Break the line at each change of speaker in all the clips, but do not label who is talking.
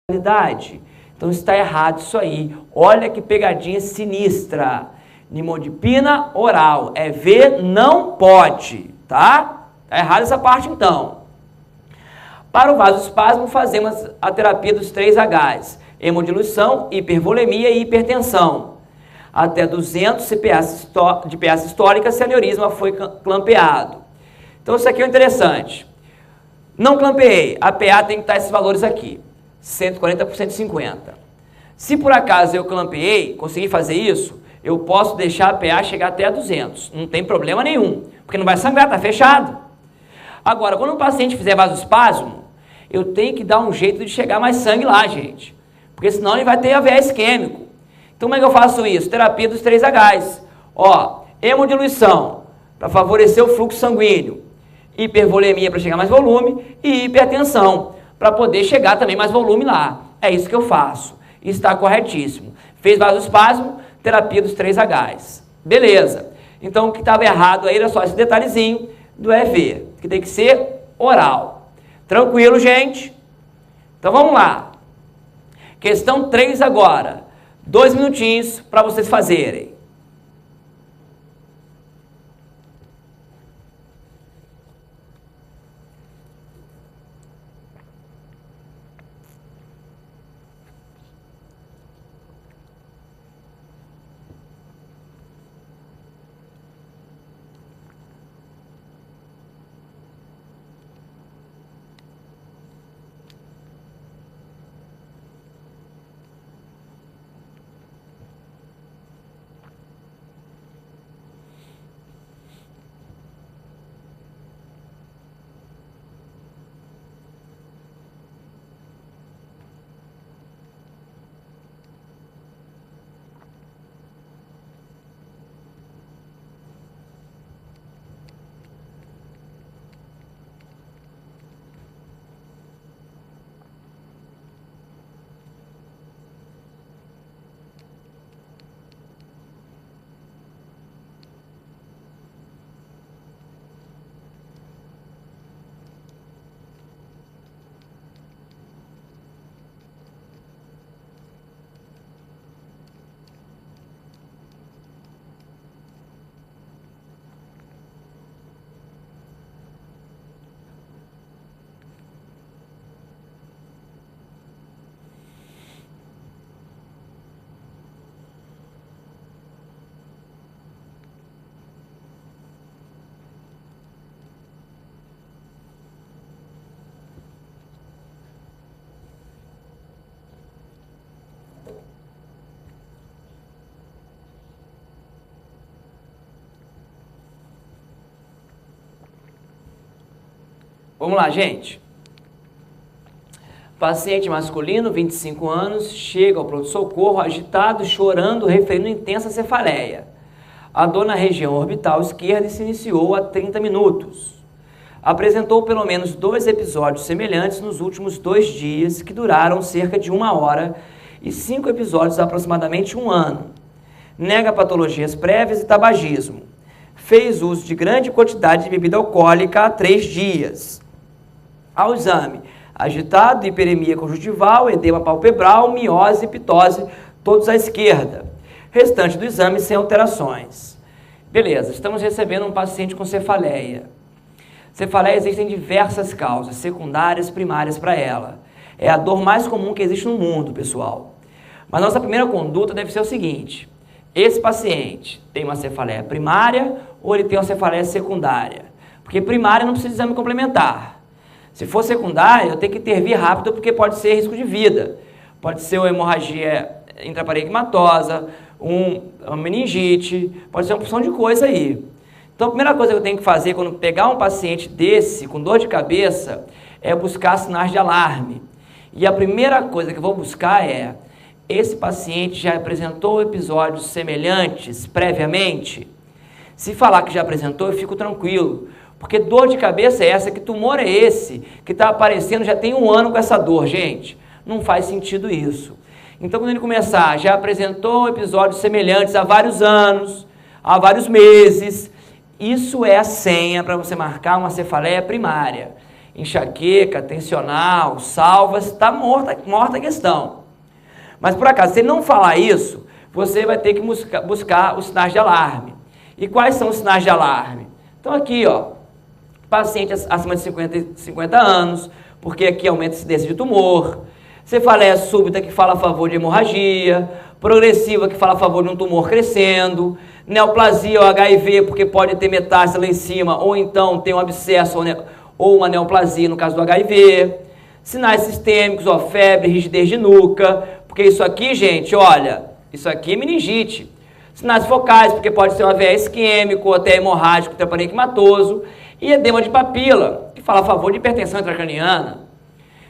realidade. Então está errado isso aí. Olha que pegadinha sinistra. Nimodipina oral. É V, não pode, tá? Tá errado essa parte então. Para o vasoespasmo, fazemos a terapia dos 3 Hs. Hemodiluição, hipervolemia e hipertensão. Até 200 de PA sistólica se o aneurisma foi clampeado. Então isso aqui é interessante. Não clampeei. A PA tem que estar esses valores aqui. 140 por 150. Se por acaso eu clampeei, consegui fazer isso, eu posso deixar a PA chegar até a 200. Não tem problema nenhum, porque não vai sangrar, está fechado. Agora, quando o paciente fizer vasoespasmo, eu tenho que dar um jeito de chegar mais sangue lá, gente. Porque senão ele vai ter AVE isquêmico. Então como é que eu faço isso? Terapia dos 3 Hs. Ó, hemodiluição, para favorecer o fluxo sanguíneo. Hipervolemia para chegar mais volume e hipertensão, para poder chegar também mais volume lá. É isso que eu faço. Está corretíssimo. Fez vasoespasmo, terapia dos 3 Hs. Beleza. Então o que estava errado aí era só esse detalhezinho do EV, que tem que ser oral. Tranquilo, gente? Então vamos lá. Questão 3 agora. 2 minutinhos para vocês fazerem. Vamos lá, gente. Paciente masculino, 25 anos, chega ao pronto-socorro agitado, chorando, referindo intensa cefaleia. A dor na região orbital esquerda se iniciou há 30 minutos. Apresentou pelo menos 2 episódios semelhantes nos últimos 2 dias, que duraram cerca de 1 hora, e 5 episódios aproximadamente 1 ano. Nega patologias prévias e tabagismo. Fez uso de grande quantidade de bebida alcoólica há 3 dias. Ao exame, agitado, hiperemia conjuntival, edema palpebral, miose e pitose, todos à esquerda. Restante do exame sem alterações. Beleza, estamos recebendo um paciente com cefaleia. Cefaleia existem diversas causas, secundárias, primárias para ela. É a dor mais comum que existe no mundo, pessoal. Mas nossa primeira conduta deve ser o seguinte: esse paciente tem uma cefaleia primária ou ele tem uma cefaleia secundária? Porque primária não precisa de exame complementar. Se for secundária, eu tenho que intervir rápido porque pode ser risco de vida. Pode ser uma hemorragia intraparenquimatosa, uma meningite, pode ser uma porção de coisa aí. Então a primeira coisa que eu tenho que fazer quando pegar um paciente desse com dor de cabeça é buscar sinais de alarme. E a primeira coisa que eu vou buscar é: esse paciente já apresentou episódios semelhantes previamente? Se falar que já apresentou, eu fico tranquilo. Porque dor de cabeça é essa? Que tumor é esse que está aparecendo já tem 1 ano com essa dor, gente? Não faz sentido isso. Então, quando ele começar, já apresentou episódios semelhantes há vários anos, há vários meses, isso é a senha para você marcar uma cefaleia primária. enxaqueca, tensional, salvas, está morta a questão. Mas por acaso, se ele não falar isso, você vai ter que buscar os sinais de alarme. E quais são os sinais de alarme? Então aqui, ó, paciente acima de 50 anos, porque aqui aumenta a incidência de tumor, cefaleia súbita que fala a favor de hemorragia, progressiva que fala a favor de um tumor crescendo, neoplasia ou HIV, porque pode ter metástase lá em cima, ou então tem um abscesso ou uma neoplasia no caso do HIV, sinais sistêmicos, ó, febre, rigidez de nuca, porque isso aqui, gente, olha, isso aqui é meningite. Sinais focais, porque pode ser um AVE isquêmico, ou até hemorrágico, trepanequimatoso, e edema de papila, que fala a favor de hipertensão intracraniana.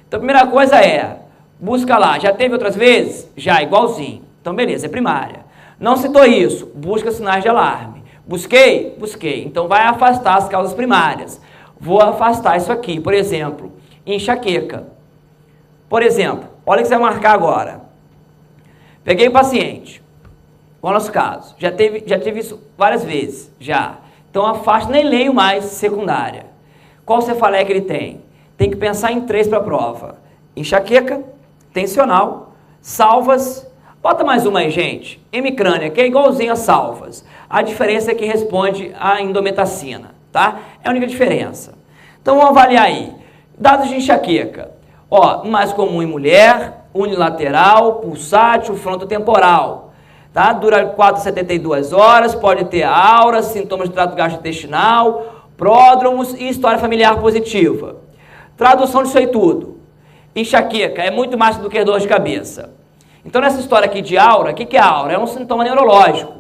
Então, a primeira coisa é, busca lá, já teve outras vezes? Já, igualzinho. Então, beleza, é primária. Não citou isso, busca sinais de alarme. Busquei? Busquei. Então, vai afastar as causas primárias. Vou afastar isso aqui, por exemplo, enxaqueca. Por exemplo, olha o que você vai marcar agora. Peguei o paciente, o nosso caso, já teve isso várias vezes, já. Então, afasto, nem leio mais secundária. Qual cefaleia que ele tem? Tem que pensar em 3 para a prova. Enxaqueca, tensional, salvas. Bota mais uma aí, gente. Hemicrânia, que é igualzinho a salvas. A diferença é que responde à indometacina, tá? É a única diferença. Então, vamos avaliar aí. Dados de enxaqueca. Ó, mais comum em mulher, unilateral, pulsátil, frontotemporal. Tá? Dura 4 a 72 horas, pode ter aura, sintomas de trato gastrointestinal, pródromos e história familiar positiva. Tradução disso aí tudo. Enxaqueca é muito mais do que dor de cabeça. Então, nessa história aqui de aura, o que é aura? É um sintoma neurológico.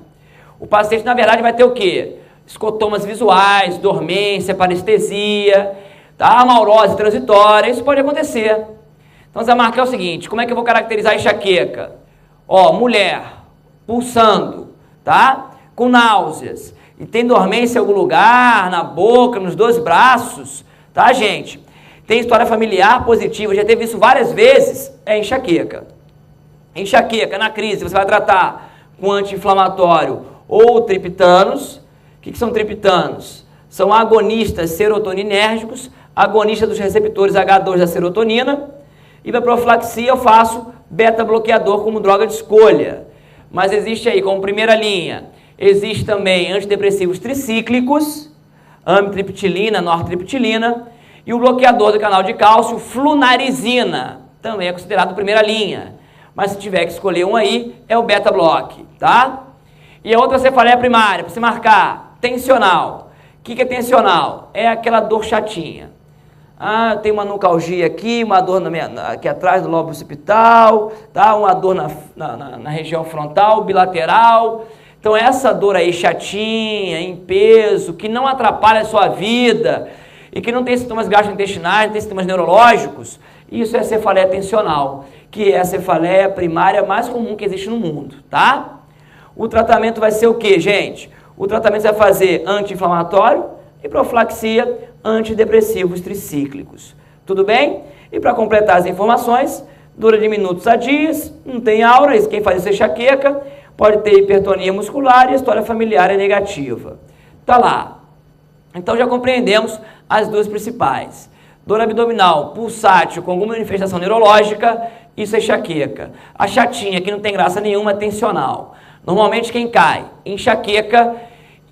O paciente, na verdade, vai ter o quê? Escotomas visuais, dormência, parestesia, tá? Amaurose transitória, isso pode acontecer. Então, você vai marcar o seguinte, como é que eu vou caracterizar a enxaqueca? Ó, mulher, pulsando, tá? Com náuseas, e tem dormência em algum lugar, na boca, nos 2 braços, tá, gente? Tem história familiar positiva, já teve isso várias vezes, é enxaqueca. Enxaqueca, na crise, você vai tratar com anti-inflamatório ou triptanos. O que são triptanos? São agonistas serotoninérgicos, agonistas dos receptores H2 da serotonina, e para profilaxia eu faço beta-bloqueador como droga de escolha. Mas existe aí, como primeira linha, existe também antidepressivos tricíclicos, amitriptilina, nortriptilina, e o bloqueador do canal de cálcio, flunarizina, também é considerado primeira linha. Mas se tiver que escolher um aí, é o beta-bloque, tá? E a outra cefaleia primária, para você marcar, tensional. O que é tensional? É aquela dor chatinha. Ah, tem uma nucalgia aqui, uma dor aqui atrás do lobo occipital, tá? Uma dor na região frontal, bilateral. Então, essa dor aí chatinha, em peso, que não atrapalha a sua vida e que não tem sintomas gastrointestinais, não tem sintomas neurológicos, isso é cefaleia tensional, que é a cefaleia primária mais comum que existe no mundo, tá? O tratamento vai ser o quê, gente? O tratamento você vai fazer anti-inflamatório e profilaxia, antidepressivos tricíclicos. Tudo bem? E para completar as informações, dura de minutos a dias, não tem aura, quem faz isso é enxaqueca, pode ter hipertonia muscular e a história familiar é negativa. Tá lá. Então já compreendemos as 2 principais. Dor abdominal, pulsátil, com alguma manifestação neurológica, isso é enxaqueca. A chatinha, que não tem graça nenhuma, é tensional. Normalmente quem cai? Enxaqueca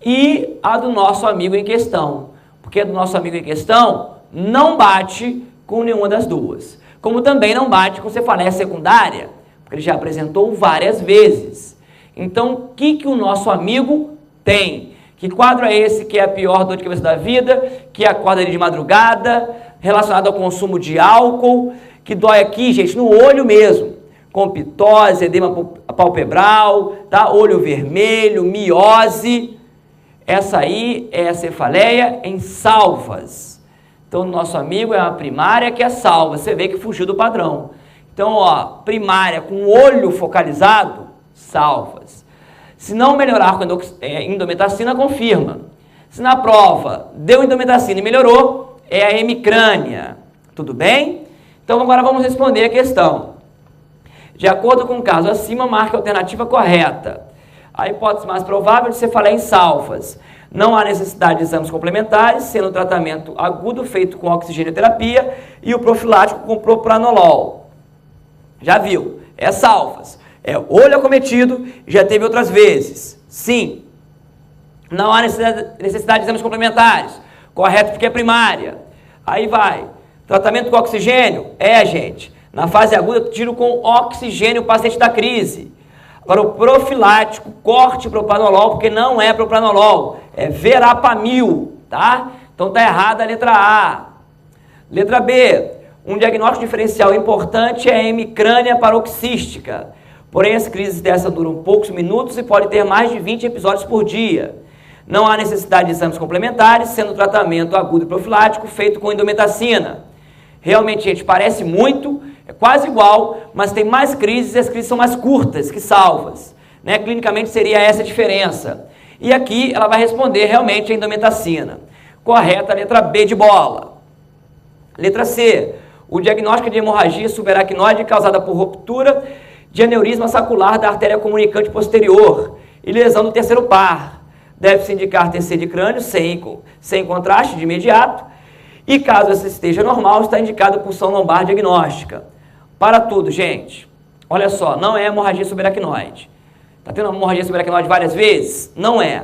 e a do nosso amigo em questão. Porque a do nosso amigo em questão não bate com nenhuma das 2. Como também não bate com cefaleia secundária, porque ele já apresentou várias vezes. Então, o que o nosso amigo tem? Que quadro é esse que é a pior dor de cabeça da vida, que acorda ele de madrugada, relacionado ao consumo de álcool, que dói aqui, gente, no olho mesmo, com pitose, edema palpebral, tá? Olho vermelho, miose. Essa aí é a cefaleia em salvas. Então, o nosso amigo é uma primária que é salva. Você vê que fugiu do padrão. Então, ó, primária com olho focalizado, salvas. Se não melhorar com indometacina, confirma. Se na prova deu indometacina e melhorou, é a hemicrânia. Tudo bem? Então, agora vamos responder a questão. De acordo com o caso acima, marque a alternativa correta. A hipótese mais provável de cefaleia em salvas. Não há necessidade de exames complementares, sendo o tratamento agudo feito com oxigenoterapia e o profilático com propranolol. Já viu? É salvas. É olho acometido, já teve outras vezes. Sim. Não há necessidade de exames complementares. Correto, porque é primária. Aí vai. Tratamento com oxigênio? Gente. Na fase aguda, tiro com oxigênio o paciente da crise. Agora, o profilático, corte propranolol, porque não é propranolol, é verapamil, tá? Então tá errada a letra A. Letra B. Um diagnóstico diferencial importante é a hemicrânia paroxística. Porém, as crises dessa duram poucos minutos e pode ter mais de 20 episódios por dia. Não há necessidade de exames complementares, sendo o tratamento agudo e profilático feito com indometacina. Realmente, gente, parece muito, é quase igual, mas tem mais crises e as crises são mais curtas que salvas. Né? Clinicamente seria essa a diferença. E aqui ela vai responder realmente a indometacina. Correta a letra B de bola. Letra C. O diagnóstico de hemorragia subaracnoide causada por ruptura de aneurisma saccular da artéria comunicante posterior e lesão do terceiro par. Deve-se indicar TC de crânio sem contraste de imediato. E caso essa esteja normal, está indicado punção lombar diagnóstica. Para tudo, gente. Olha só, não é hemorragia subaracnoide. Está tendo hemorragia subaracnoide várias vezes? Não é.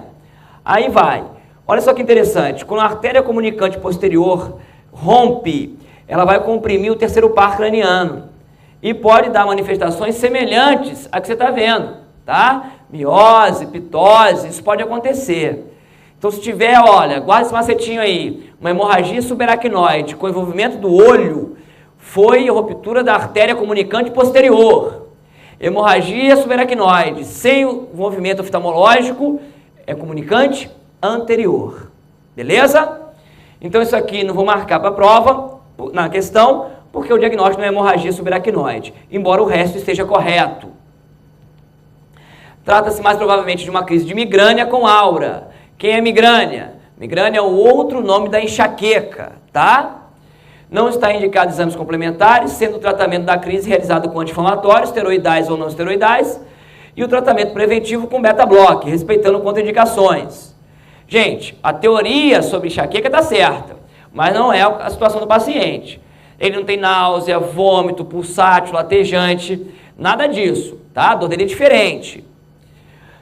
Aí vai. Olha só que interessante. Quando a artéria comunicante posterior rompe, ela vai comprimir o terceiro par craniano. E pode dar manifestações semelhantes a que você está vendo, tá? Miose, pitose, isso pode acontecer. Então, se tiver, olha, guarda esse macetinho aí, uma hemorragia subaracnoide com envolvimento do olho, foi ruptura da artéria comunicante posterior. Hemorragia subaracnoide sem o envolvimento oftalmológico é comunicante anterior. Beleza? Então, isso aqui não vou marcar para a prova, na questão, porque o diagnóstico não é hemorragia subaracnoide, embora o resto esteja correto. Trata-se mais provavelmente de uma crise de migrânia com aura. Quem é migrânia? Migrânia é o outro nome da enxaqueca, tá? Não está indicado exames complementares, sendo o tratamento da crise realizado com anti-inflamatórios, esteroidais ou não esteroidais, e o tratamento preventivo com beta-bloque, respeitando contraindicações. Gente, a teoria sobre enxaqueca está certa, mas não é a situação do paciente. Ele não tem náusea, vômito, pulsátil, latejante, nada disso, tá? A dor dele é diferente.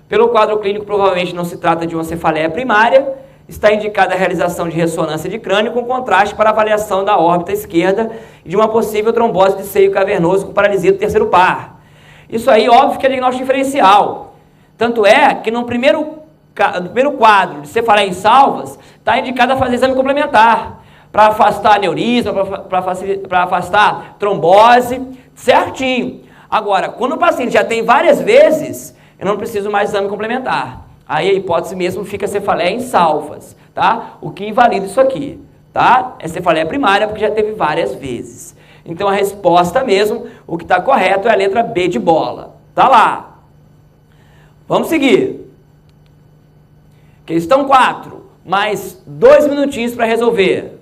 Pelo quadro clínico, provavelmente não se trata de uma cefaleia primária, está indicada a realização de ressonância de crânio com contraste para avaliação da órbita esquerda e de uma possível trombose de seio cavernoso com paralisia do terceiro par. Isso aí, óbvio que é diagnóstico diferencial. Tanto é que no primeiro quadro de cefaleia em salvas, está indicado a fazer exame complementar, para afastar aneurisma, para afastar trombose, certinho. Agora, quando o paciente já tem várias vezes, eu não preciso mais de exame complementar. Aí a hipótese mesmo fica cefaleia em salvas, tá? O que invalida isso aqui, tá? É cefaleia primária porque já teve várias vezes. Então a resposta mesmo, o que está correto é a letra B de bola. Tá lá. Vamos seguir. Questão 4. Mais 2 minutinhos para resolver.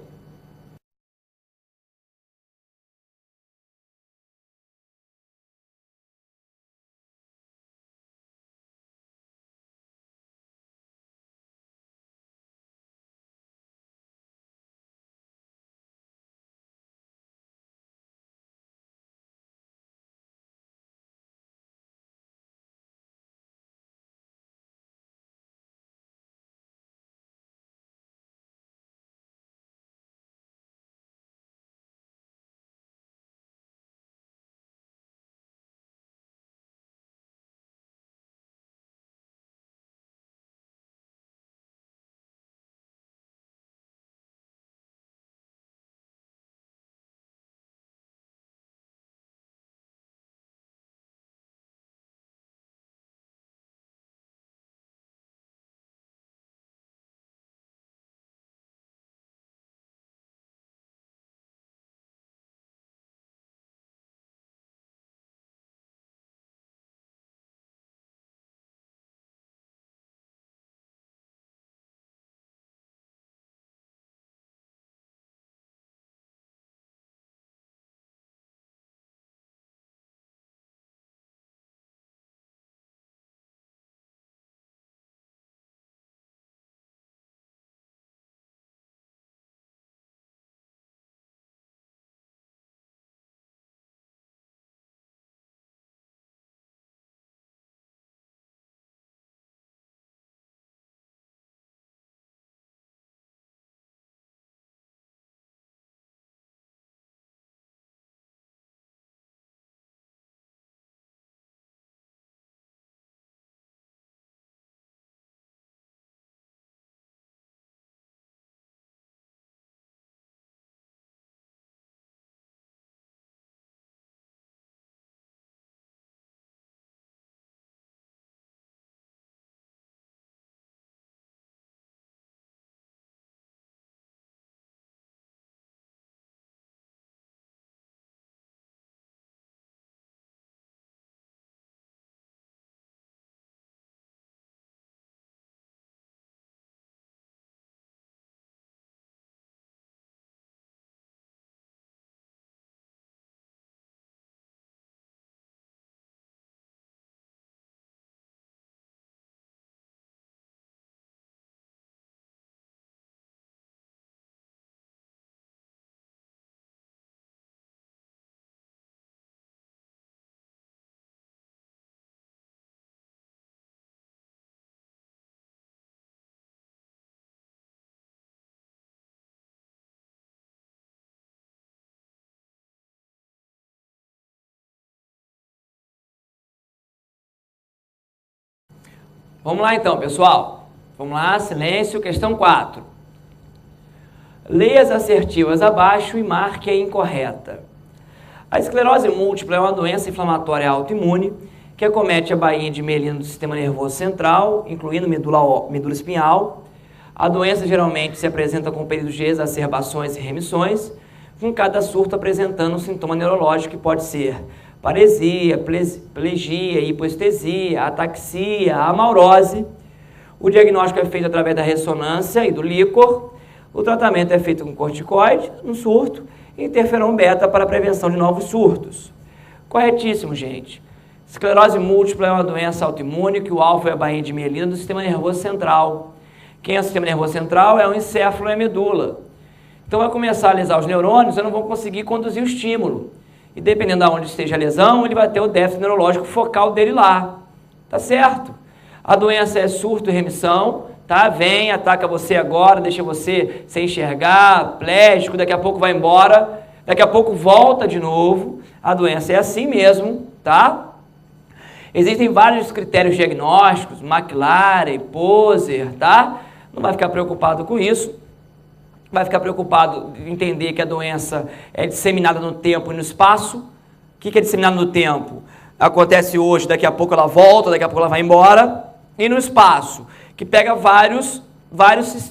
Vamos lá então, pessoal. Vamos lá, silêncio, questão 4. Leia as assertivas abaixo e marque a incorreta. A esclerose múltipla é uma doença inflamatória autoimune que acomete a baía de mielina do sistema nervoso central, incluindo medula espinhal. A doença geralmente se apresenta com períodos de exacerbações e remissões, com cada surto apresentando um sintoma neurológico que pode ser paresia, plegia, hipoestesia, ataxia, amaurose. O diagnóstico é feito através da ressonância e do líquor. O tratamento é feito com corticoide, no surto, e interferon beta para a prevenção de novos surtos. Corretíssimo, gente. Esclerose múltipla é uma doença autoimune que o alvo é a baía de mielina do sistema nervoso central. Quem é o sistema nervoso central é o encéfalo e a medula. Então vai começar a lesar os neurônios, eu não vou conseguir conduzir o estímulo. E dependendo de onde esteja a lesão, ele vai ter o déficit neurológico focal dele lá. Tá certo? A doença é surto e remissão, tá? Vem, ataca você agora, deixa você sem enxergar, plégico, daqui a pouco vai embora, daqui a pouco volta de novo. A doença é assim mesmo, tá? Existem vários critérios diagnósticos, McLaren, Poser, tá? Não vai ficar preocupado com isso. Vai ficar preocupado em entender que a doença é disseminada no tempo e no espaço. O que é disseminado no tempo? Acontece hoje, daqui a pouco ela volta, daqui a pouco ela vai embora. E no espaço, que pega vários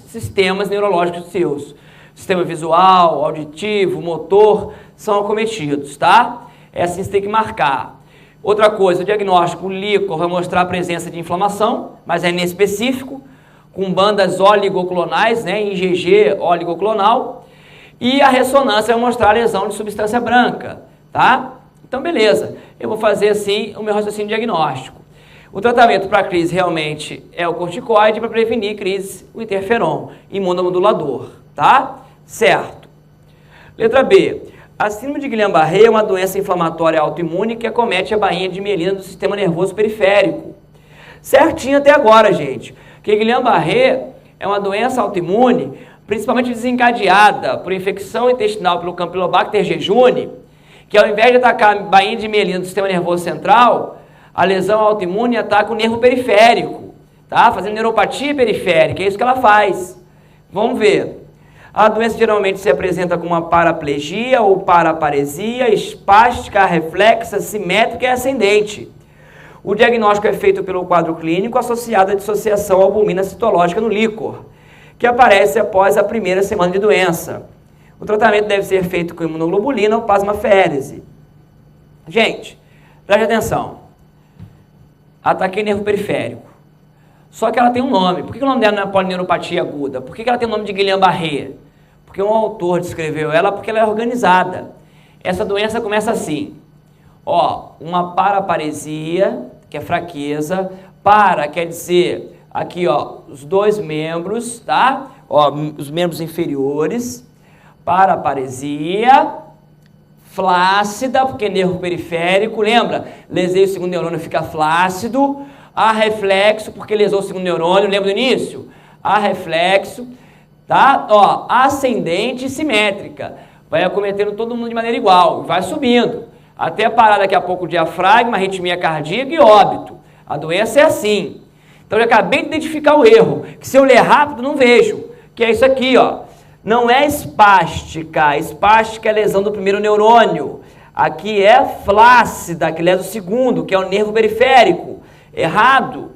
sistemas neurológicos seus. Sistema visual, auditivo, motor, são acometidos, tá? É assim que você tem que marcar. Outra coisa, o diagnóstico, o líquor vai mostrar a presença de inflamação, mas é inespecífico, com bandas oligoclonais, né, IgG oligoclonal, e a ressonância vai mostrar a lesão de substância branca, tá? Então, beleza, eu vou fazer assim o meu raciocínio diagnóstico. O tratamento para crise realmente é o corticoide, para prevenir crise, o interferon, imunomodulador, tá? Certo. Letra B. A síndrome de Guillain-Barré é uma doença inflamatória autoimune que acomete a baía de mielina do sistema nervoso periférico. Certinho até agora, gente. Porque Guillain-Barré é uma doença autoimune, principalmente desencadeada por infecção intestinal pelo Campylobacter jejuni, que ao invés de atacar a baía de mielina do sistema nervoso central, a lesão autoimune ataca o nervo periférico, tá? Fazendo neuropatia periférica, é isso que ela faz. Vamos ver. A doença geralmente se apresenta com uma paraplegia ou paraparesia, espástica, reflexa, simétrica e ascendente. O diagnóstico é feito pelo quadro clínico associado à dissociação albumina citológica no líquor, que aparece após a primeira semana de doença. O tratamento deve ser feito com imunoglobulina ou plasmaférese. Gente, preste atenção. Ataquei nervo periférico. Só que ela tem um nome. Por que o nome dela não é polineuropatia aguda? Por que ela tem o nome de Guillain-Barré? Porque um autor descreveu ela porque ela é organizada. Essa doença começa assim. Ó, uma paraparesia, que é fraqueza. Para quer dizer, aqui ó, os dois membros, tá? Ó, os membros inferiores. Paraparesia. Flácida, porque nervo periférico, lembra? Lesei o segundo neurônio, fica flácido. Arreflexo, porque lesou o segundo neurônio, lembra do início? Arreflexo, tá? Ó, ascendente e simétrica. Vai acometendo todo mundo de maneira igual, vai subindo. Até parar daqui a pouco o diafragma, arritmia cardíaca e óbito. A doença é assim. Então eu acabei de identificar o erro, que se eu ler rápido não vejo, que é isso aqui, ó. Não é espástica, espástica é lesão do primeiro neurônio. Aqui é flácida, que lesa o segundo, que é o nervo periférico. Errado.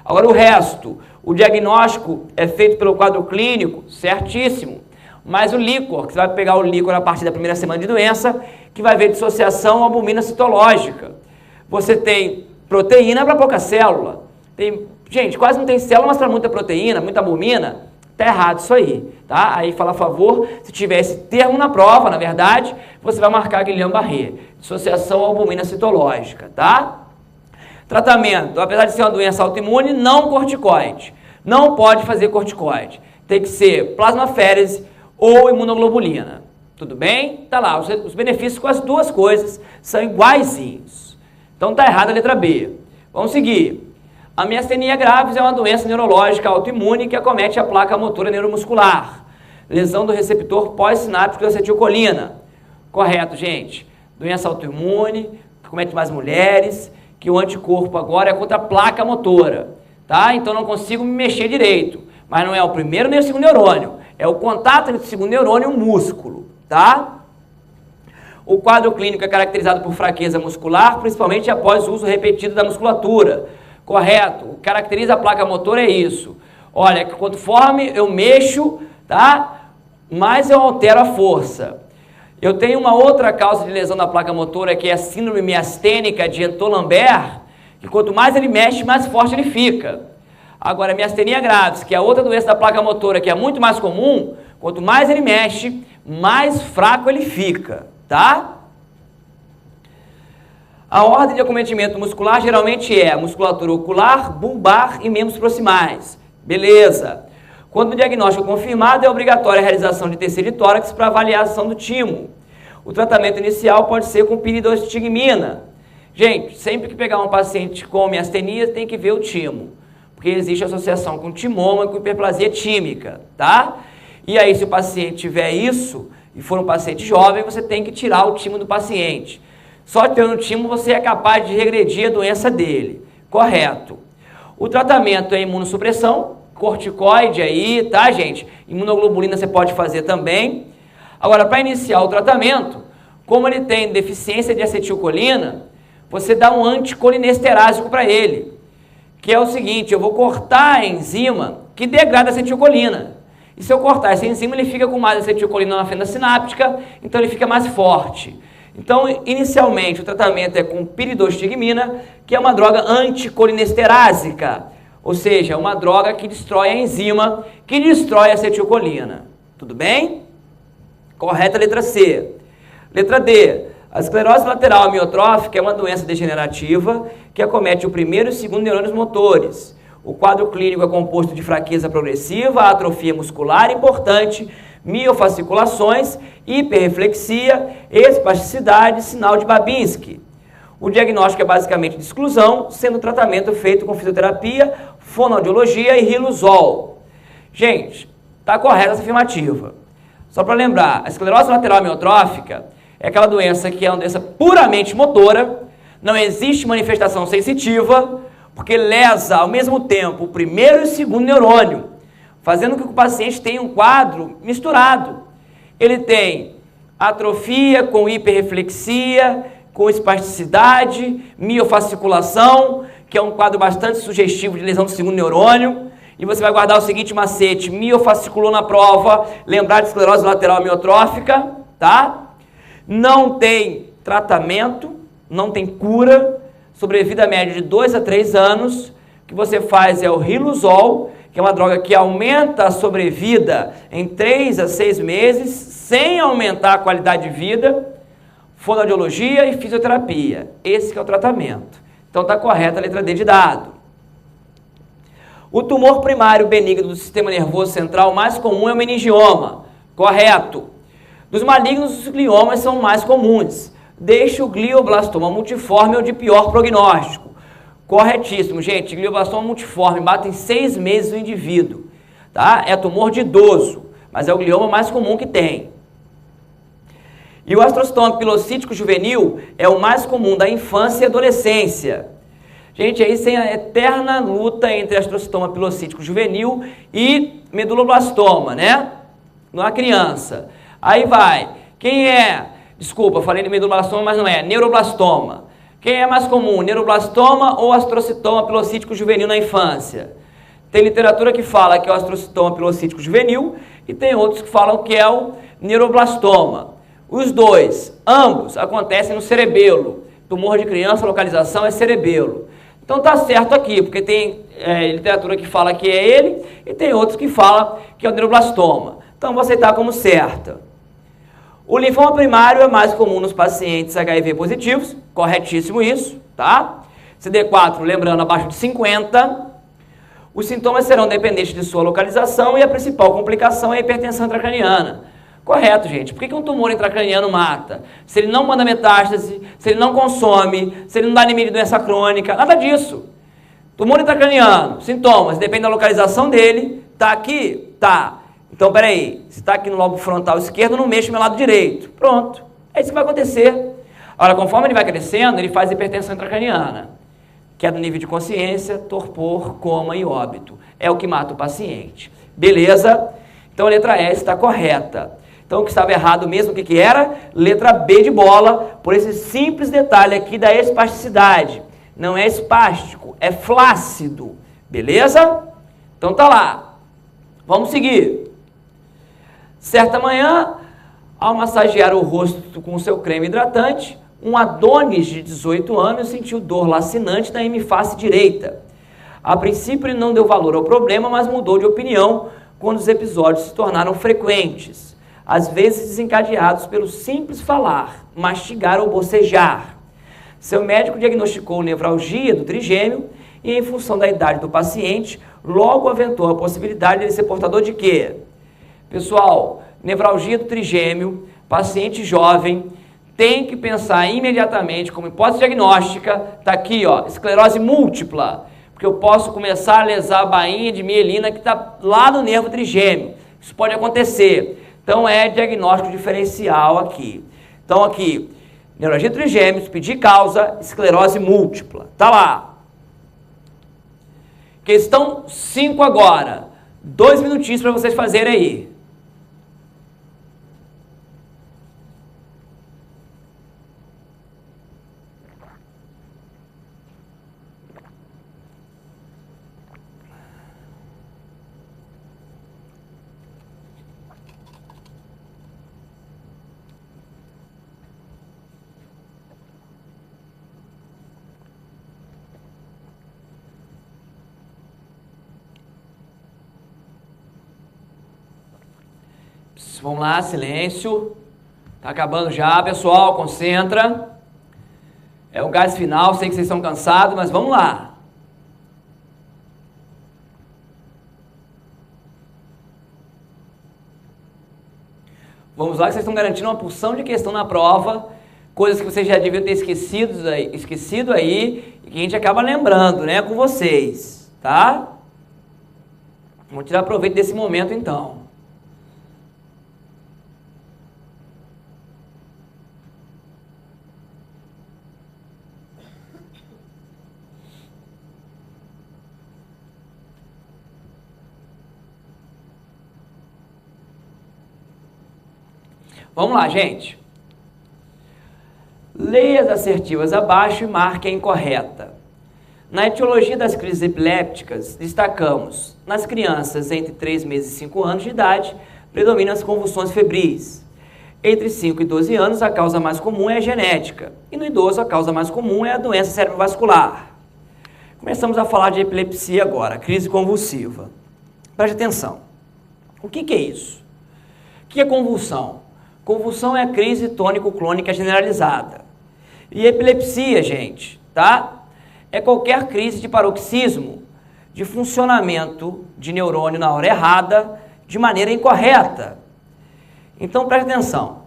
Agora o resto, o diagnóstico é feito pelo quadro clínico, certíssimo. Mas o líquor, que você vai pegar o líquor a partir da primeira semana de doença, que vai ver dissociação albumina citológica. Você tem proteína para pouca célula. Gente, quase não tem célula, mas para muita proteína, muita albumina. Tá errado isso aí, tá? Aí fala a favor, se tiver esse termo na prova, na verdade, você vai marcar Guillain-Barré, dissociação albumina citológica, tá? Tratamento, apesar de ser uma doença autoimune, não corticoide. Não pode fazer corticoide. Tem que ser plasmaférese ou imunoglobulina. Tudo bem? Tá lá, os benefícios com as duas coisas são iguaizinhos. Então tá errada a letra B. Vamos seguir. A miastenia gravis é uma doença neurológica autoimune que acomete a placa motora neuromuscular. Lesão do receptor pós-sináptico da acetilcolina. Correto, gente. Doença autoimune, que acomete mais mulheres, que o anticorpo agora é contra a placa motora. tá? Então não consigo me mexer direito. Mas não é o primeiro nem o segundo neurônio, é o contato entre o segundo neurônio e o músculo, tá? O quadro clínico é caracterizado por fraqueza muscular, principalmente após o uso repetido da musculatura. Correto. O que caracteriza a placa motora é isso. Olha, que conforme eu mexo, tá? Mais eu altero a força. Eu tenho uma outra causa de lesão da placa motora, que é a síndrome miastênica de Entolambert, que quanto mais ele mexe, mais forte ele fica. Agora, a miastenia gravis, que é a outra doença da placa motora, que é muito mais comum, quanto mais ele mexe, mais fraco ele fica, tá? A ordem de acometimento muscular geralmente é musculatura ocular, bulbar e membros proximais. Beleza. Quando o diagnóstico confirmado, é obrigatória a realização de TC de tórax para avaliação do timo. O tratamento inicial pode ser com piridostigmina. Gente, sempre que pegar um paciente com miastenia, tem que ver o timo, porque existe associação com timoma e com hiperplasia tímica, tá? E aí, se o paciente tiver isso, e for um paciente jovem, você tem que tirar o timo do paciente. Só tendo o timo, você é capaz de regredir a doença dele. Correto. O tratamento é imunossupressão, corticoide aí, tá, gente? Imunoglobulina você pode fazer também. Agora, para iniciar o tratamento, como ele tem deficiência de acetilcolina, você dá um anticolinesterásico para ele, que é o seguinte: eu vou cortar a enzima que degrada a acetilcolina. E se eu cortar essa enzima, ele fica com mais acetilcolina na fenda sináptica, então ele fica mais forte. Então, inicialmente, o tratamento é com piridostigmina, que é uma droga anticolinesterásica, ou seja, uma droga que destrói a enzima, que destrói a acetilcolina. Tudo bem? Correta a letra C. Letra D. A esclerose lateral amiotrófica é uma doença degenerativa que acomete o primeiro e o segundo neurônios motores. O quadro clínico é composto de fraqueza progressiva, atrofia muscular importante, miofasciculações, hiperreflexia, espasticidade, sinal de Babinski. O diagnóstico é basicamente de exclusão, sendo o tratamento feito com fisioterapia, fonoaudiologia e riluzol. Gente, está correta essa afirmativa. Só para lembrar, a esclerose lateral amiotrófica é aquela doença que é uma doença puramente motora, não existe manifestação sensitiva, porque lesa ao mesmo tempo o primeiro e o segundo neurônio, fazendo com que o paciente tenha um quadro misturado. Ele tem atrofia com hiperreflexia, com espasticidade, miofasciculação, que é um quadro bastante sugestivo de lesão do segundo neurônio. E você vai guardar o seguinte macete: miofasciculou na prova, lembrar de esclerose lateral amiotrófica, tá? Não tem tratamento, não tem cura, sobrevida média de 2 a 3 anos. O que você faz é o riluzol, que é uma droga que aumenta a sobrevida em 3 a 6 meses, sem aumentar a qualidade de vida, fonoaudiologia e fisioterapia. Esse que é o tratamento. Então está correta a letra D de dado. O tumor primário benigno do sistema nervoso central mais comum é o meningioma. Correto. Dos malignos, os gliomas são mais comuns. Deixa o glioblastoma multiforme ou de pior prognóstico. Corretíssimo, gente. Glioblastoma multiforme bate em 6 meses o indivíduo. Tá? É tumor de idoso, mas é o glioma mais comum que tem. E o astrocitoma pilocítico juvenil é o mais comum da infância e adolescência. Gente, aí tem a eterna luta entre astrocitoma pilocítico juvenil e meduloblastoma, né? Na criança. Aí vai. Quem é? Desculpa, falei de meduloblastoma, mas não é. Neuroblastoma. Quem é mais comum? Neuroblastoma ou astrocitoma pilocítico juvenil na infância? Tem literatura que fala que é o astrocitoma pilocítico juvenil e tem outros que falam que é o neuroblastoma. Os dois, ambos, acontecem no cerebelo. Tumor de criança, localização é cerebelo. Então tá certo aqui, porque tem literatura que fala que é ele e tem outros que falam que é o neuroblastoma. Então vou aceitar como certa. O linfoma primário é mais comum nos pacientes HIV positivos, corretíssimo isso, tá? CD4, lembrando, abaixo de 50. Os sintomas serão dependentes de sua localização e a principal complicação é a hipertensão intracraniana. Correto, gente. Por que um tumor intracraniano mata? Se ele não manda metástase, se ele não consome, se ele não dá anemia de doença crônica, nada disso. Tumor intracraniano, sintomas, depende da localização dele. Tá aqui? Tá. Então, peraí. Se está aqui no lobo frontal esquerdo, não mexe no meu lado direito. Pronto. É isso que vai acontecer. Agora, conforme ele vai crescendo, ele faz hipertensão intracraniana. queda no nível de consciência, torpor, coma e óbito. É o que mata o paciente. Beleza? Então a letra S está correta. Então o que estava errado mesmo, o que era? Letra B de bola, por esse simples detalhe aqui da espasticidade. Não é espástico, é flácido. Beleza? Então tá lá. Vamos seguir. Certa manhã, ao massagear o rosto com seu creme hidratante, um Adonis de 18 anos sentiu dor lacinante na hemiface direita. A princípio ele não deu valor ao problema, mas mudou de opinião quando os episódios se tornaram frequentes, às vezes desencadeados pelo simples falar, mastigar ou bocejar. Seu médico diagnosticou nevralgia do trigêmeo e, em função da idade do paciente, logo aventou a possibilidade de ele ser portador de quê? Pessoal, nevralgia do trigêmeo, paciente jovem, tem que pensar imediatamente como hipótese diagnóstica, tá aqui, ó, esclerose múltipla, porque eu posso começar a lesar a bainha de mielina que está lá no nervo trigêmeo. Isso pode acontecer. Então é diagnóstico diferencial aqui. Então aqui, nevralgia do trigêmeo, pedir causa, esclerose múltipla. Tá lá. Questão 5 agora. 2 minutinhos para vocês fazerem aí. Vamos lá, silêncio. Tá acabando já, pessoal, concentra. É o gás final, sei que vocês estão cansados, mas vamos lá. Vamos lá que vocês estão garantindo uma porção de questão na prova, coisas que vocês já deviam ter esquecido aí e que a gente acaba lembrando, né, com vocês, tá? Vamos tirar proveito desse momento então. Vamos lá, gente. Leia as assertivas abaixo e marque a incorreta. Na etiologia das crises epilépticas, destacamos, nas crianças entre 3 meses e 5 anos de idade, predominam as convulsões febris. Entre 5 e 12 anos, a causa mais comum é a genética. E no idoso, a causa mais comum é a doença cerebrovascular. Começamos a falar de epilepsia agora, crise convulsiva. Preste atenção. O que é isso? O que é convulsão? Convulsão é a crise tônico-clônica generalizada. E epilepsia, gente, tá? É qualquer crise de paroxismo, de funcionamento de neurônio na hora errada, de maneira incorreta. Então, preste atenção.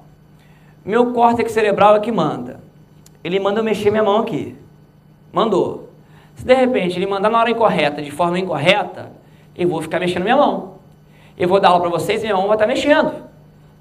Meu córtex cerebral é que manda. Ele manda eu mexer minha mão aqui. Mandou. Se de repente ele mandar na hora incorreta, de forma incorreta, eu vou ficar mexendo minha mão. Eu vou dar aula para vocês e minha mão vai estar mexendo.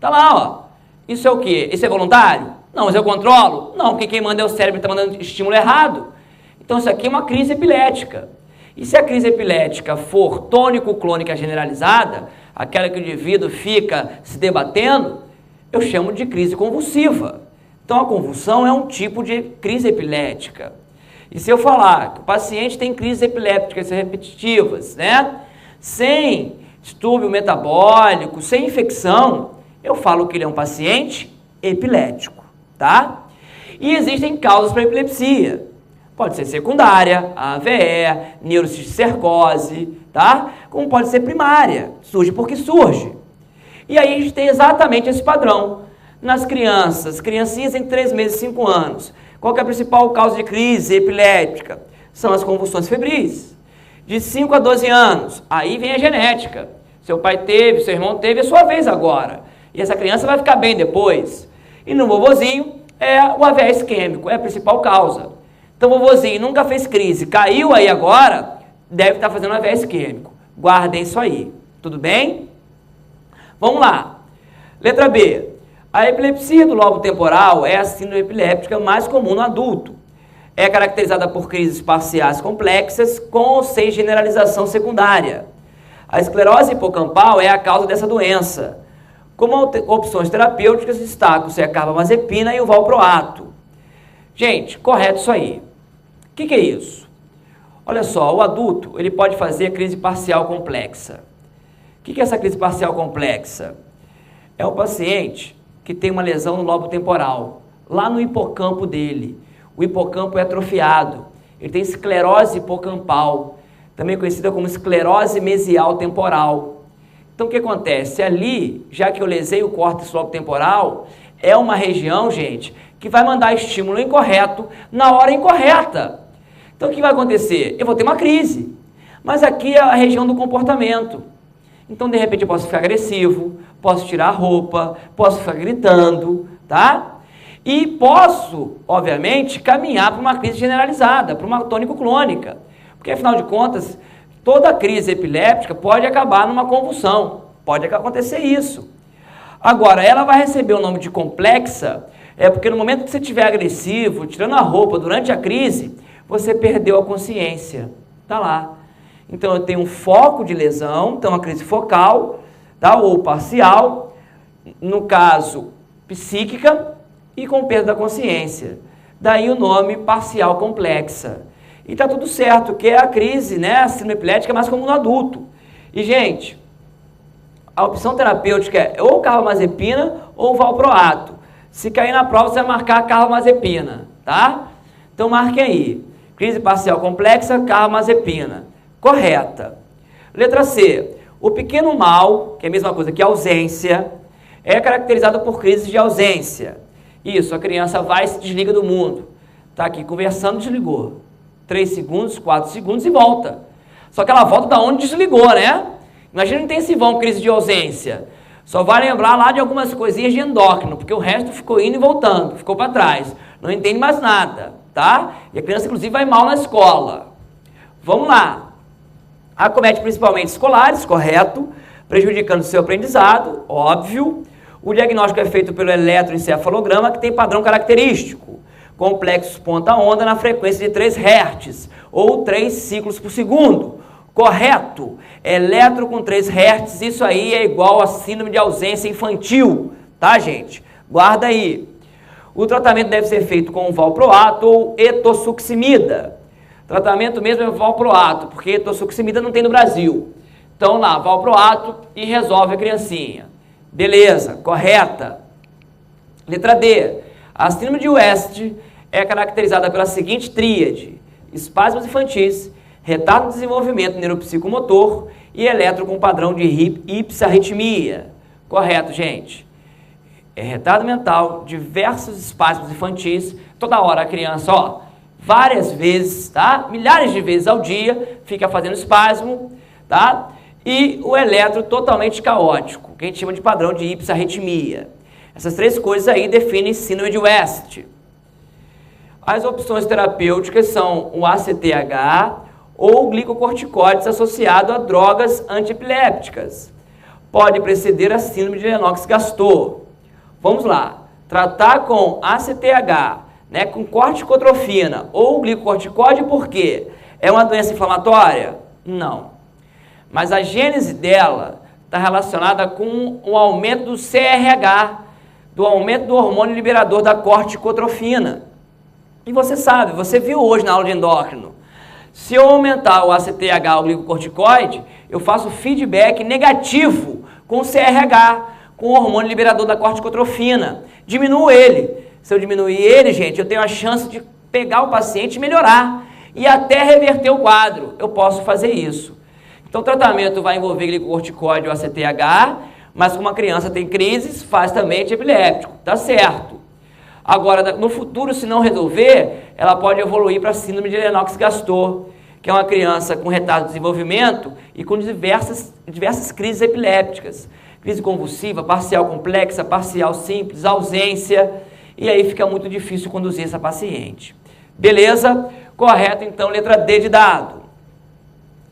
Tá lá, ó. Isso é o quê? Isso é voluntário? Não, mas eu controlo? Não, porque quem manda é o cérebro, está mandando estímulo errado. Então isso aqui é uma crise epilética. E se a crise epilética for tônico-clônica generalizada, aquela que o indivíduo fica se debatendo, eu chamo de crise convulsiva. Então a convulsão é um tipo de crise epilética. E se eu falar que o paciente tem crises epilépticas repetitivas, né? Sem distúrbio metabólico, sem infecção, eu falo que ele é um paciente epilético, tá? E existem causas para epilepsia. Pode ser secundária, AVE, neurocisticercose, tá? Como pode ser primária, surge porque surge. E aí a gente tem exatamente esse padrão. Nas crianças, criancinhas entre 3 meses e 5 anos, qual que é a principal causa de crise epilética? São as convulsões febris. De 5 a 12 anos, aí vem a genética. Seu pai teve, seu irmão teve, é sua vez agora. E essa criança vai ficar bem depois. E no vovozinho, é o AVE isquêmico, é a principal causa. Então o vovozinho nunca fez crise, caiu aí agora, deve estar fazendo AVE isquêmico. Guardem isso aí, tudo bem? Vamos lá. Letra B. A epilepsia do lobo temporal é a síndrome epiléptica mais comum no adulto. É caracterizada por crises parciais complexas com ou sem generalização secundária. A esclerose hipocampal é a causa dessa doença. Como opções terapêuticas, destacam-se a carbamazepina e o valproato. Gente, correto isso aí. O que é isso? Olha só, o adulto ele pode fazer crise parcial complexa. O que é essa crise parcial complexa? É o paciente que tem uma lesão no lobo temporal, lá no hipocampo dele. O hipocampo é atrofiado, ele tem esclerose hipocampal, também conhecida como esclerose mesial temporal. Então o que acontece? Ali, já que eu lesei o córtex lobo temporal, é uma região, gente, que vai mandar estímulo incorreto na hora incorreta. Então o que vai acontecer? Eu vou ter uma crise, mas aqui é a região do comportamento. Então de repente eu posso ficar agressivo, posso tirar a roupa, posso ficar gritando, tá? E posso, obviamente, caminhar para uma crise generalizada, para uma tônico-clônica. Porque, afinal de contas, toda crise epiléptica pode acabar numa convulsão. Pode acontecer isso. Agora, ela vai receber o nome de complexa, porque no momento que você estiver agressivo, tirando a roupa durante a crise, você perdeu a consciência. Está lá. Então, eu tenho um foco de lesão, então uma crise focal, tá? Ou parcial, no caso, psíquica, e com perda da consciência. Daí o nome parcial complexa. E tá tudo certo, que é a crise, né? A síndrome epilética é mais comum no adulto. E, gente, a opção terapêutica é ou carbamazepina ou valproato. Se cair na prova, você vai marcar carbamazepina, tá? Então, marquem aí. Crise parcial complexa, carbamazepina. Correta. Letra C. O pequeno mal, que é a mesma coisa que ausência, é caracterizado por crises de ausência. Isso, a criança vai e se desliga do mundo. Está aqui conversando, desligou. 3 segundos, 4 segundos e volta. Só que ela volta da onde desligou, né? Imagina intensivão, crise de ausência. Só vai lembrar lá de algumas coisinhas de endócrino, porque o resto ficou indo e voltando, ficou para trás. Não entende mais nada, tá? E a criança, inclusive, vai mal na escola. Vamos lá. Acomete principalmente escolares, correto, prejudicando o seu aprendizado, óbvio. O diagnóstico é feito pelo eletroencefalograma, que tem padrão característico. Complexos ponta-onda na frequência de 3 Hz, ou 3 ciclos por segundo. Correto. Eletro com 3 Hz, isso aí é igual a síndrome de ausência infantil. Tá, gente? Guarda aí. O tratamento deve ser feito com valproato ou etossuximida. Tratamento mesmo é valproato, porque etossuximida não tem no Brasil. Então lá, valproato e resolve a criancinha. Beleza, correta. Letra D. A síndrome de West é caracterizada pela seguinte tríade: espasmos infantis, retardo de desenvolvimento neuropsicomotor e eletro com padrão de hipisarritmia. Correto, gente. É retardo mental, diversos espasmos infantis, toda hora a criança, ó, várias vezes, tá? Milhares de vezes ao dia, fica fazendo espasmo, tá? E o eletro totalmente caótico, que a gente chama de padrão de hipisarritmia. Essas 3 coisas aí definem síndrome de West. As opções terapêuticas são o ACTH ou glicocorticoides associado a drogas antiepilépticas. Pode preceder a síndrome de Lennox-Gastaut. Vamos lá. Tratar com ACTH, né, com corticotrofina ou glicocorticoide, por quê? É uma doença inflamatória? Não. Mas a gênese dela está relacionada com o aumento do CRH, do aumento do hormônio liberador da corticotrofina. E você sabe, você viu hoje na aula de endócrino, se eu aumentar o ACTH, o glicocorticoide, eu faço feedback negativo com o CRH, com o hormônio liberador da corticotrofina. Diminuo ele. Se eu diminuir ele, gente, eu tenho a chance de pegar o paciente e melhorar. E até reverter o quadro. Eu posso fazer isso. Então, o tratamento vai envolver glicocorticoide ou ACTH, mas como a criança tem crises, faz também antiepiléptico. Tá certo. Agora, no futuro, se não resolver, ela pode evoluir para a síndrome de Lennox-Gastaut, que é uma criança com retardo de desenvolvimento e com diversas crises epilépticas. Crise convulsiva, parcial complexa, parcial simples, ausência, e aí fica muito difícil conduzir essa paciente. Beleza? Correto, então, letra D de dado.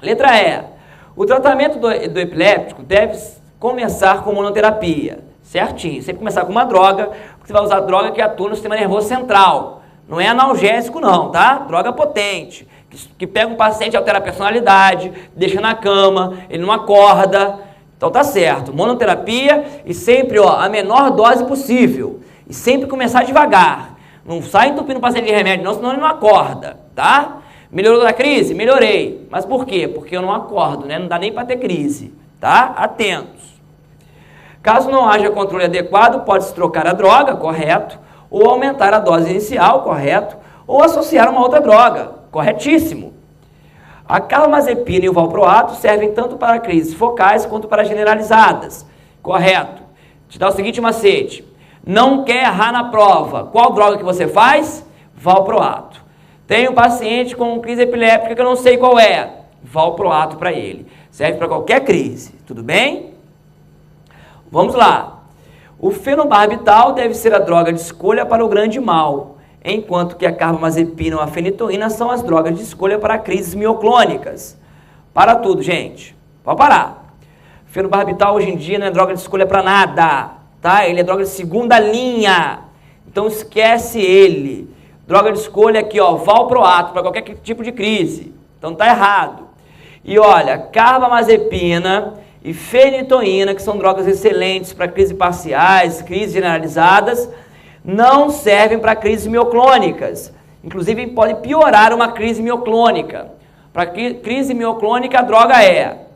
Letra E. O tratamento do epiléptico deve começar com monoterapia. Certinho. Sempre começar com uma droga, porque você vai usar droga que atua no sistema nervoso central. Não é analgésico não, tá? Droga potente, que pega um paciente, altera a personalidade, deixa na cama, ele não acorda. Então tá certo, monoterapia e sempre a menor dose possível. E sempre começar devagar. Não sai entupindo o paciente de remédio não, senão ele não acorda, tá? Melhorou da crise? Melhorei. Mas por quê? Porque eu não acordo, né? Não dá nem para ter crise, tá? Atentos. Caso não haja controle adequado, pode-se trocar a droga, correto? Ou aumentar a dose inicial, correto? Ou associar uma outra droga, corretíssimo. A carbamazepina e o valproato servem tanto para crises focais quanto para generalizadas, correto? Te dá o seguinte macete, não quer errar na prova, qual droga que você faz? Valproato. Tem um paciente com crise epiléptica que eu não sei qual é, valproato para ele. Serve para qualquer crise, tudo bem? Vamos lá. O fenobarbital deve ser a droga de escolha para o grande mal, enquanto que a carbamazepina ou a fenitoína são as drogas de escolha para crises mioclônicas. Para tudo, gente. Pode parar. Fenobarbital hoje em dia não é droga de escolha para nada, tá? Ele é droga de segunda linha. Então esquece ele. Droga de escolha aqui, valproato, para qualquer tipo de crise. Então tá errado. E olha, carbamazepina e fenitoína, que são drogas excelentes para crises parciais, crises generalizadas, não servem para crises mioclônicas. Inclusive, pode piorar uma crise mioclônica. Para crise mioclônica, a droga é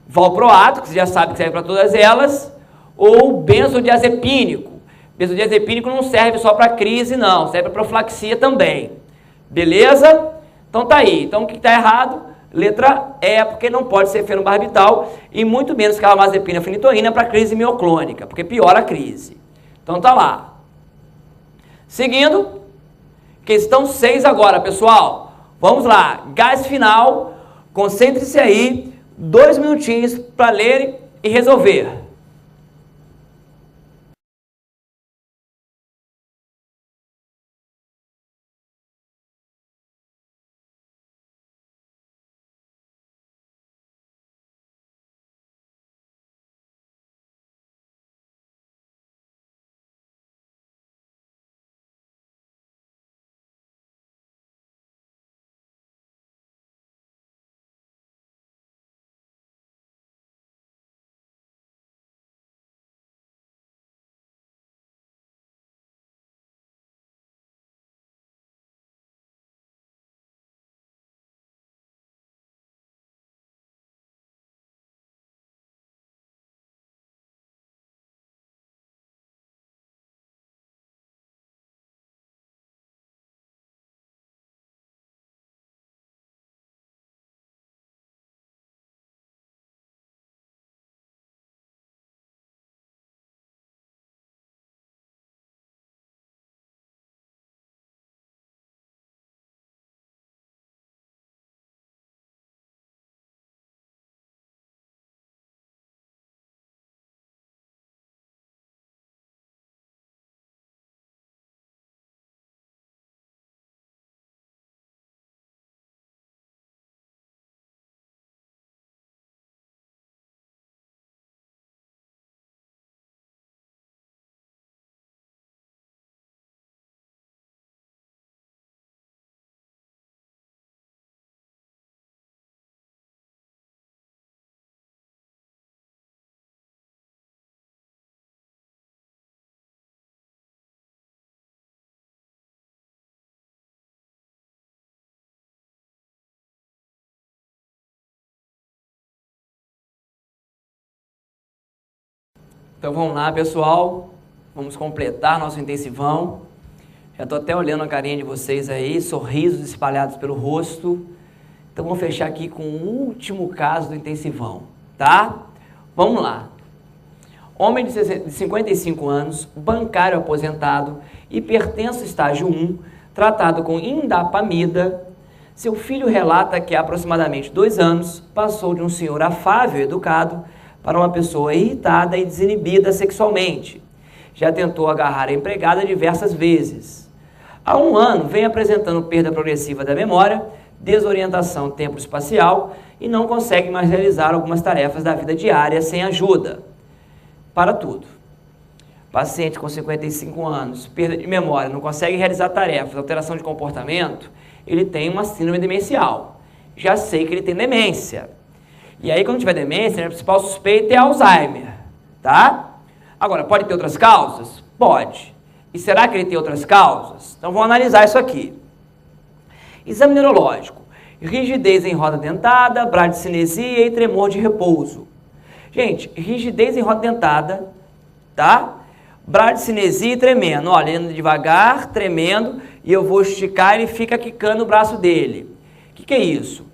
valproato, que você já sabe que serve para todas elas, ou benzodiazepínico. Benzodiazepínico não serve só para crise, não. Serve para profilaxia também. Beleza? Então tá aí. Então o que está errado? Letra E, porque não pode ser fenobarbital e muito menos carbamazepina e fenitoína para crise mioclônica, porque piora a crise. Então tá lá. Seguindo, questão 6 agora, pessoal. Vamos lá, gás final, concentre-se aí, 2 minutinhos para ler e resolver. Então vamos lá, pessoal, vamos completar nosso intensivão. Já estou até olhando a carinha de vocês aí, sorrisos espalhados pelo rosto. Então vamos fechar aqui com o último caso do intensivão, tá? Vamos lá. Homem de 55 anos, bancário aposentado, hipertenso estágio 1, tratado com indapamida. Seu filho relata que há aproximadamente 2 anos passou de um senhor afável e educado para uma pessoa irritada e desinibida sexualmente. Já tentou agarrar a empregada diversas vezes. Há 1 ano vem apresentando perda progressiva da memória, desorientação tempo-espacial e não consegue mais realizar algumas tarefas da vida diária sem ajuda. Para tudo. paciente com 55 anos, perda de memória, não consegue realizar tarefas, alteração de comportamento, ele tem uma síndrome demencial. Já sei que ele tem demência. E aí, quando tiver demência, a principal suspeita é Alzheimer, tá? Agora, pode ter outras causas? Pode. E será que ele tem outras causas? Então, vamos analisar isso aqui. Exame neurológico. Rigidez em roda dentada, bradicinesia e tremor de repouso. Gente, rigidez em roda dentada, tá? Bradicinesia e tremendo. Olha, ele anda devagar, tremendo, e eu vou esticar e ele fica quicando o braço dele. O que é isso?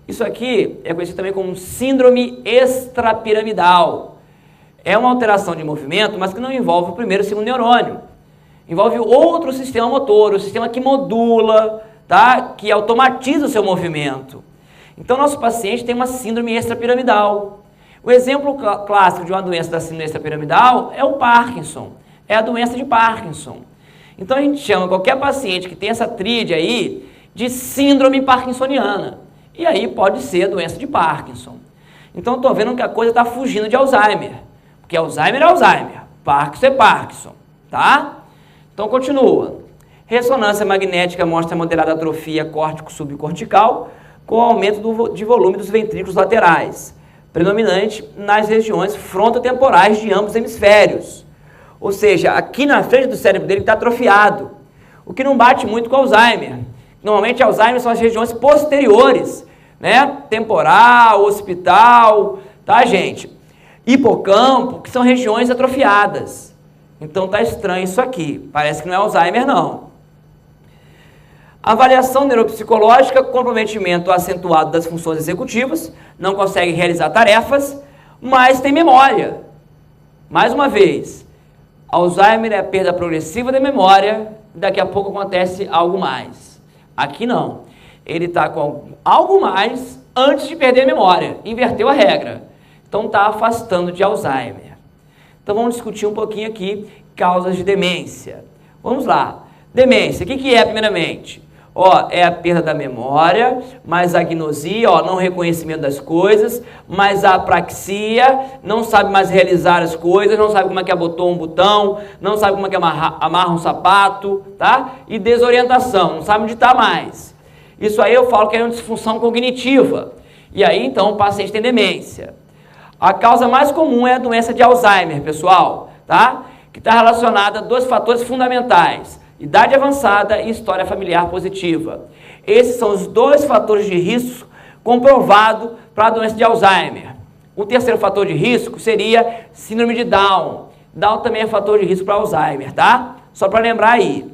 Isso aqui é conhecido também como síndrome extrapiramidal. É uma alteração de movimento, mas que não envolve o primeiro e o segundo neurônio. Envolve outro sistema motor, o sistema que modula, tá? Que automatiza o seu movimento. Então, nosso paciente tem uma síndrome extrapiramidal. O exemplo clássico de uma doença da síndrome extrapiramidal é o Parkinson, é a doença de Parkinson. Então, a gente chama qualquer paciente que tem essa tríade aí de síndrome parkinsoniana. E aí pode ser a doença de Parkinson. Então, estou vendo que a coisa está fugindo de Alzheimer. Porque Alzheimer é Alzheimer, Parkinson é Parkinson, tá? Então, continua. Ressonância magnética mostra moderada atrofia córtico-subcortical com aumento de volume dos ventrículos laterais, predominante nas regiões frontotemporais de ambos hemisférios. Ou seja, aqui na frente do cérebro dele está atrofiado, o que não bate muito com Alzheimer. Normalmente, Alzheimer são as regiões posteriores, né? Temporal, occipital, tá, gente? Hipocampo, que são regiões atrofiadas. Então, tá estranho isso aqui. Parece que não é Alzheimer, não. Avaliação neuropsicológica, comprometimento acentuado das funções executivas, não consegue realizar tarefas, mas tem memória. Mais uma vez, Alzheimer é a perda progressiva da memória, daqui a pouco acontece algo mais. Aqui não. Ele está com algo mais antes de perder a memória. Inverteu a regra. Então está afastando de Alzheimer. Então vamos discutir um pouquinho aqui causas de demência. Vamos lá. Demência, o que é primeiramente? Ó, é a perda da memória, mais a agnosia, ó, não reconhecimento das coisas, mais a apraxia, não sabe mais realizar as coisas, não sabe como é que abotou um botão, não sabe como é que amarra um sapato, tá? E desorientação, não sabe onde está mais. Isso aí eu falo que é uma disfunção cognitiva. E aí, então, o paciente tem demência. A causa mais comum é a doença de Alzheimer, pessoal, tá? Que está relacionada a dois fatores fundamentais: idade avançada e história familiar positiva. Esses são os dois fatores de risco comprovados para a doença de Alzheimer. O terceiro fator de risco seria síndrome de Down. Down também é fator de risco para Alzheimer, tá? Só para lembrar aí.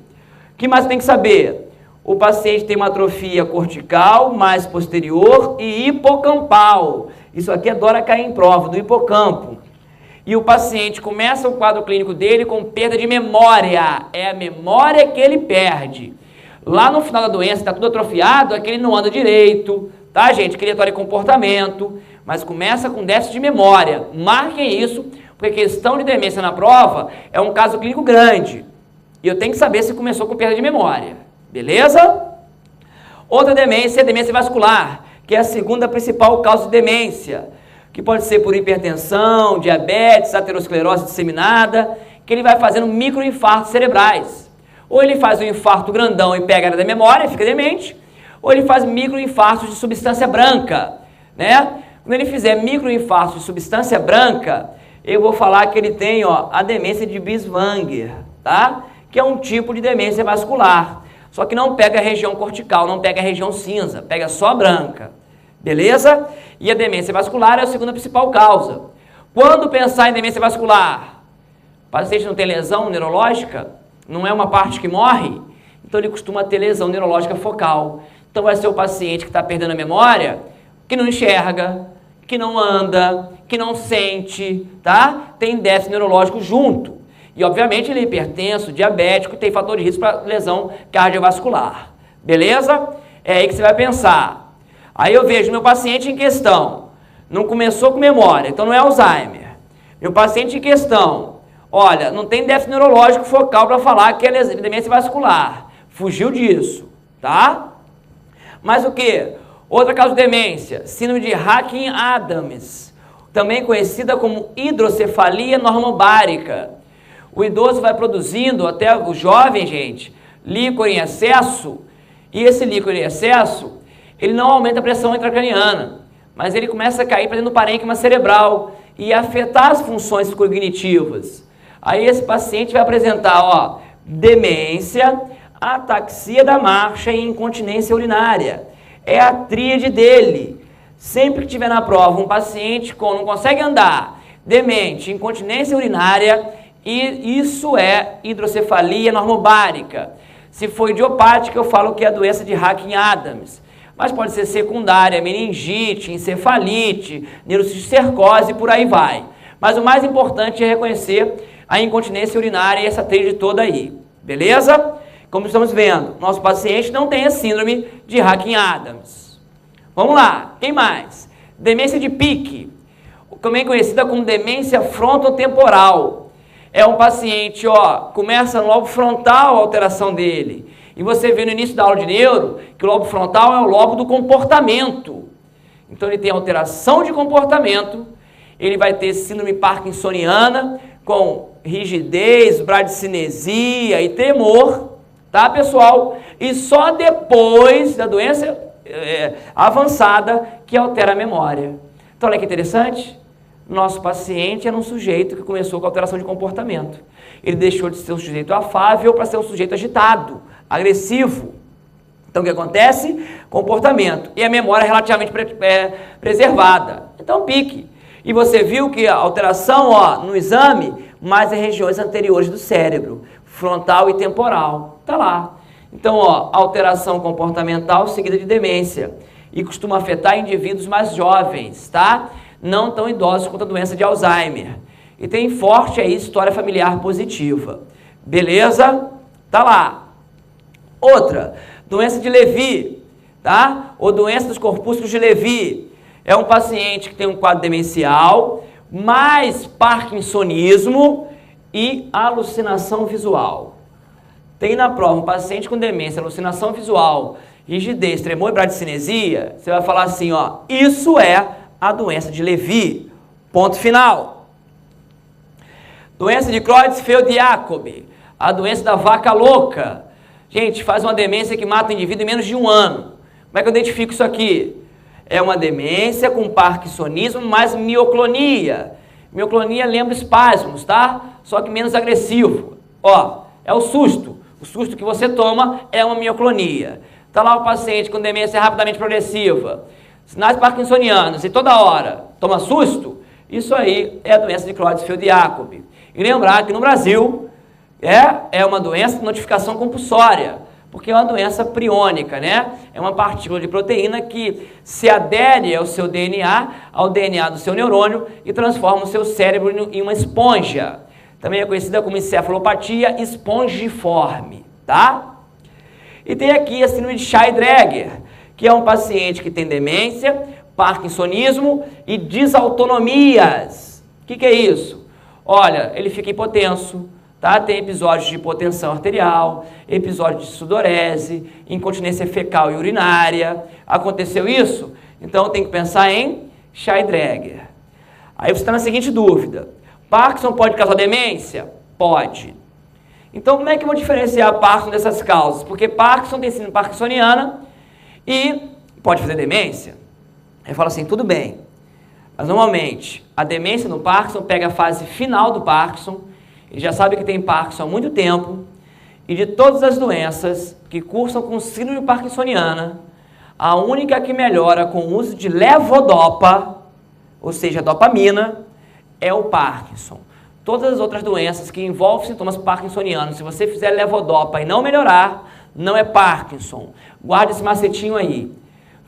O que mais tem que saber? O paciente tem uma atrofia cortical mais posterior e hipocampal. Isso aqui adora cair em prova, do hipocampo. E o paciente começa o quadro clínico dele com perda de memória. É a memória que ele perde. Lá no final da doença, está tudo atrofiado, é que ele não anda direito, tá, gente? Criatório de comportamento, mas começa com déficit de memória. Marquem isso, porque questão de demência na prova é um caso clínico grande. E eu tenho que saber se começou com perda de memória. Beleza? Outra demência é a demência vascular, que é a segunda principal causa de demência, que pode ser por hipertensão, diabetes, aterosclerose disseminada, que ele vai fazendo microinfartos cerebrais. Ou ele faz um infarto grandão e pega a área da memória e fica demente, ou ele faz microinfartos de substância branca, né? Quando ele fizer microinfartos de substância branca, eu vou falar que ele tem, ó, a demência de Binswanger, tá? Que é um tipo de demência vascular. Só que não pega a região cortical, não pega a região cinza, pega só a branca. Beleza? E a demência vascular é a segunda principal causa. Quando pensar em demência vascular, o paciente não tem lesão neurológica, não é uma parte que morre, então ele costuma ter lesão neurológica focal. Então vai ser o paciente que está perdendo a memória, que não enxerga, que não anda, que não sente, tá? Tem déficit neurológico junto. E, obviamente, ele é hipertenso, diabético e tem fator de risco para lesão cardiovascular. Beleza? É aí que você vai pensar. Aí eu vejo meu paciente em questão, não começou com memória, então não é Alzheimer. Meu paciente em questão, olha, não tem déficit neurológico focal para falar que é demência vascular. Fugiu disso, tá? Mas o que? Outra causa de demência, síndrome de Hawking-Adams, também conhecida como hidrocefalia normobárica. O idoso vai produzindo, até o jovem, gente, líquor em excesso, e esse líquor em excesso, ele não aumenta a pressão intracraniana, mas ele começa a cair para dentro do parênquima cerebral e afetar as funções cognitivas. Aí esse paciente vai apresentar, ó, demência, ataxia da marcha e incontinência urinária. É a tríade dele. Sempre que tiver na prova um paciente com não consegue andar, demente, incontinência urinária, e isso é hidrocefalia normobárica. Se for idiopática, eu falo que é a doença de Hacking-Adams. Mas pode ser secundária, meningite, encefalite, neurocercose, por aí vai. Mas o mais importante é reconhecer a incontinência urinária e essa tríade toda aí. Beleza? Como estamos vendo, nosso paciente não tem a síndrome de Hacking-Adams. Vamos lá, quem mais? Demência de Pick, também conhecida como demência frontotemporal. É um paciente, ó, começa no lobo frontal a alteração dele. E você vê no início da aula de neuro que o lobo frontal é o lobo do comportamento. Então ele tem alteração de comportamento, ele vai ter síndrome parkinsoniana com rigidez, bradicinesia e tremor, tá, pessoal? E só depois da doença avançada que altera a memória. Então olha que interessante. Nosso paciente era um sujeito que começou com alteração de comportamento. Ele deixou de ser um sujeito afável para ser um sujeito agitado, agressivo. Então o que acontece? Comportamento. E a memória é relativamente preservada. Então pique. E você viu que a alteração, ó, no exame, mais em regiões anteriores do cérebro, frontal e temporal. Tá lá. Então, ó, alteração comportamental seguida de demência. E costuma afetar indivíduos mais jovens, tá? Não tão idosos quanto a doença de Alzheimer. E tem forte aí história familiar positiva. Beleza? Tá lá. Outra, doença de Levy, tá? Ou doença dos corpúsculos de Levy. É um paciente que tem um quadro demencial, mais parkinsonismo e alucinação visual. Tem na prova um paciente com demência, alucinação visual, rigidez, tremor e bradicinesia, você vai falar assim, ó, isso é a doença de Levy. Ponto final. Doença de Creutzfeldt-Jakob, a doença da vaca louca. Gente, faz uma demência que mata o indivíduo em menos de 1 ano. Como é que eu identifico isso aqui? É uma demência com parkinsonismo mais mioclonia. Mioclonia lembra espasmos, tá? Só que menos agressivo. Ó, é o susto. O susto que você toma é uma mioclonia. Tá lá o paciente com demência rapidamente progressiva, sinais parkinsonianos e toda hora toma susto, isso aí é a doença de Creutzfeldt-Jakob. E lembrar que no Brasil é uma doença de notificação compulsória, porque é uma doença priônica, né? É uma partícula de proteína que se adere ao seu DNA, ao DNA do seu neurônio e transforma o seu cérebro em uma esponja. Também é conhecida como encefalopatia espongiforme, tá? E tem aqui a síndrome de Shay-Drager, que é um paciente que tem demência, parkinsonismo e desautonomias. O que é isso? Olha, ele fica hipotenso, tá? Tem episódios de hipotensão arterial, episódios de sudorese, incontinência fecal e urinária. Aconteceu isso? Então tem que pensar em Shay-Drager. Aí você está na seguinte dúvida: Parkinson pode causar demência? Pode. Então como é que eu vou diferenciar Parkinson dessas causas? Porque Parkinson tem síndrome parkinsoniana e pode fazer demência. Aí fala assim, tudo bem, mas normalmente a demência no Parkinson pega a fase final do Parkinson, ele já sabe que tem Parkinson há muito tempo, e de todas as doenças que cursam com síndrome parkinsoniana, a única que melhora com o uso de levodopa, ou seja, dopamina, é o Parkinson. Todas as outras doenças que envolvem sintomas parkinsonianos, se você fizer levodopa e não melhorar, não é Parkinson. Guarda esse macetinho aí.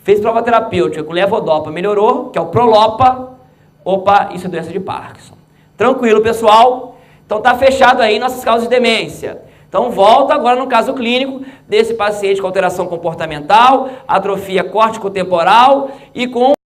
Fez prova terapêutica com levodopa, melhorou, que é o Prolopa, opa, isso é doença de Parkinson. Tranquilo, pessoal? Então tá fechado aí nossas causas de demência. Então volta agora no caso clínico desse paciente com alteração comportamental, atrofia córtico-temporal e com